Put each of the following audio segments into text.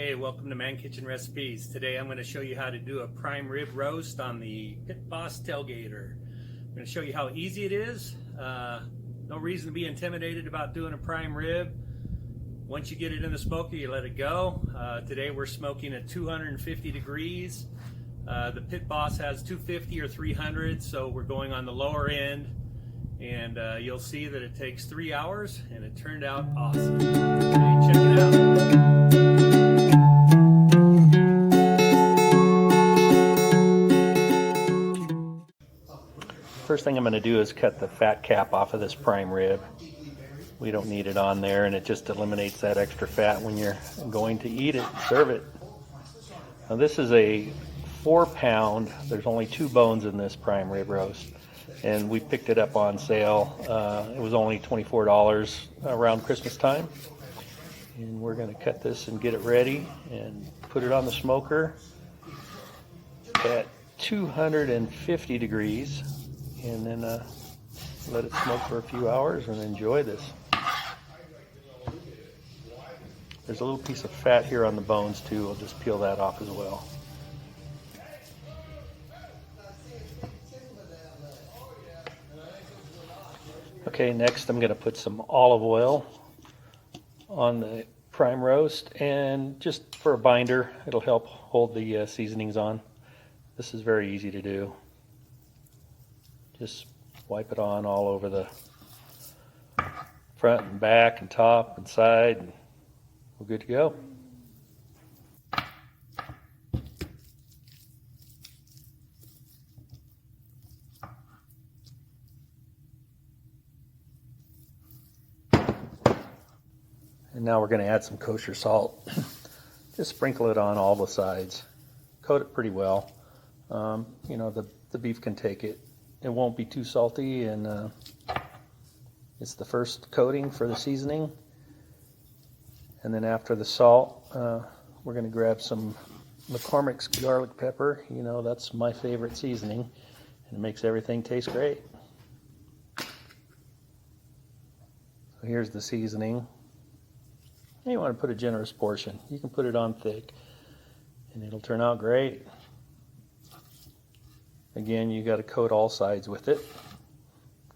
Hey, welcome to ManKitchenRecipes. Today I'm going to show you how to do a prime rib roast on the Pit Boss Tailgater. I'm going to show you how easy it is. No reason to be intimidated about doing a prime rib. Once you get it in the smoker, you let it go. Today we're smoking at 250 degrees. The Pit Boss has 250 or 300, so we're going on the lower end. And you'll see that it takes 3 hours, and it turned out awesome. Okay, check it out. First thing I'm going to do is cut the fat cap off of this prime rib. We don't need it on there, and it just eliminates that extra fat when you're going to eat it, serve it. Now this is a 4-pound, there's only 2 bones in this prime rib roast, and we picked it up on sale. It was only $24 around Christmas time. And we're going to cut this and get it ready and put it on the smoker at 250 degrees. And then let it smoke for a few hours and enjoy this. There's a little piece of fat here on the bones too. I'll just peel that off as well. Okay, next I'm going to put some olive oil on the prime roast, and just for a binder, it'll help hold the seasonings on. This is very easy to do. Just wipe it on all over the front and back and top and side, and we're good to go. And now we're going to add some kosher salt. Just sprinkle it on all the sides. Coat it pretty well. You know, the beef can take it. It won't be too salty, and it's the first coating for the seasoning. And then after the salt, we're going to grab some McCormick's garlic pepper. You know, that's my favorite seasoning, and it makes everything taste great. So here's the seasoning. You want to put a generous portion. You can put it on thick, and it'll turn out great. Again, you got to coat all sides with it.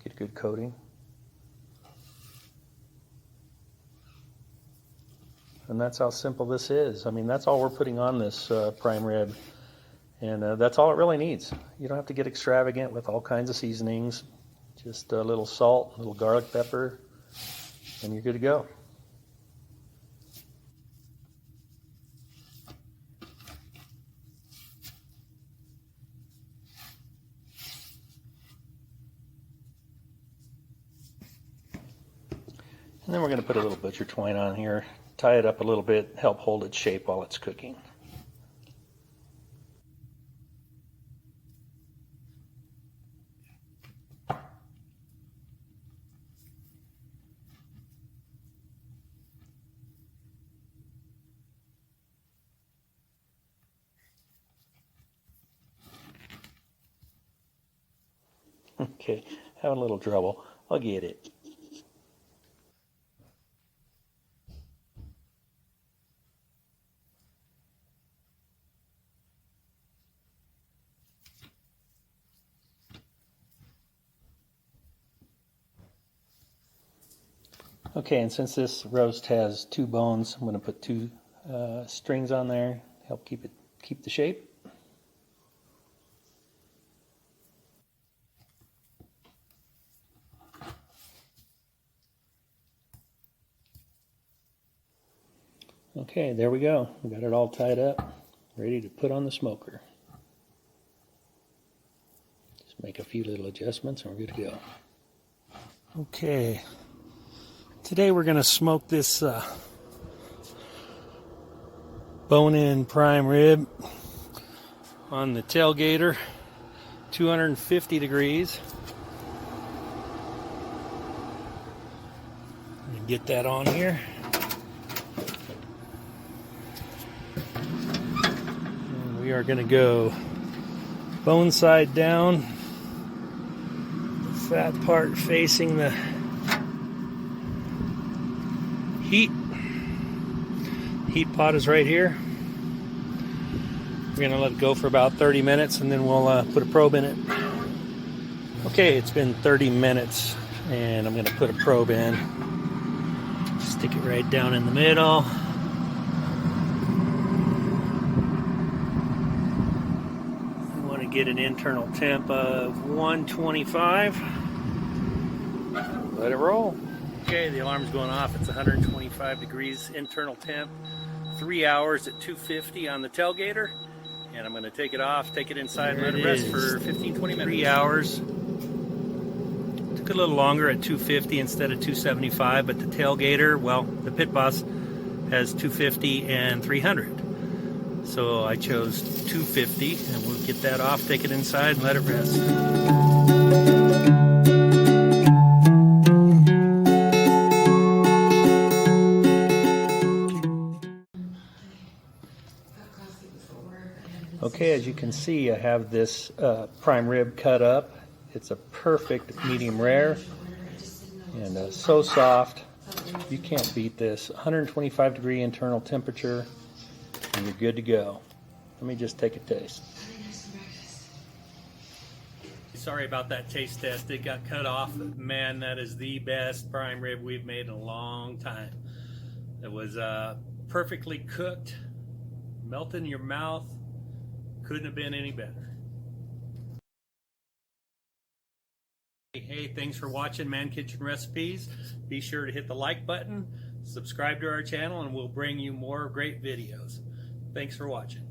Get a good coating. And that's how simple this is. I mean, that's all we're putting on this prime rib. And that's all it really needs. You don't have to get extravagant with all kinds of seasonings. Just a little salt, a little garlic pepper, and you're good to go. And then we're going to put a little butcher twine on here, tie it up a little bit, help hold its shape while it's cooking. Okay, having a little trouble. I'll get it. Okay, and since this roast has 2 bones, I'm going to put 2 strings on there, help keep the shape. Okay, there we go. We got it all tied up, ready to put on the smoker. Just make a few little adjustments and we're good to go. Okay. Today we're going to smoke this bone-in prime rib on the Tailgater, 250 degrees. Get that on here. And we are going to go bone side down, the fat part facing the heat pot is right here. We're gonna let it go for about 30 minutes and then we'll put a probe in it. Okay, it's been 30 minutes and I'm gonna put a probe in. Stick it right down in the middle. We want to get an internal temp of 125. Let it roll. Okay, the alarm's going off. It's 125 degrees internal temp. 3 hours at 250 on the tailgater. And I'm going to take it off, take it inside, and let it rest for 15-20 minutes. 3 hours. Took a little longer at 250 instead of 275, but the tailgater, well, the pit boss has 250 and 300. So I chose 250, and we'll get that off, take it inside, and let it rest. Okay, as you can see, I have this prime rib cut up. It's a perfect medium rare and so soft. You can't beat this. 125 degree internal temperature and you're good to go. Let me just take a taste. Sorry about that taste test. It got cut off. Man, that is the best prime rib we've made in a long time. It was perfectly cooked, melted in your mouth. Couldn't have been any better. Hey, thanks for watching Man Kitchen Recipes. Be sure to hit the like button, subscribe to our channel, and we'll bring you more great videos. Thanks for watching.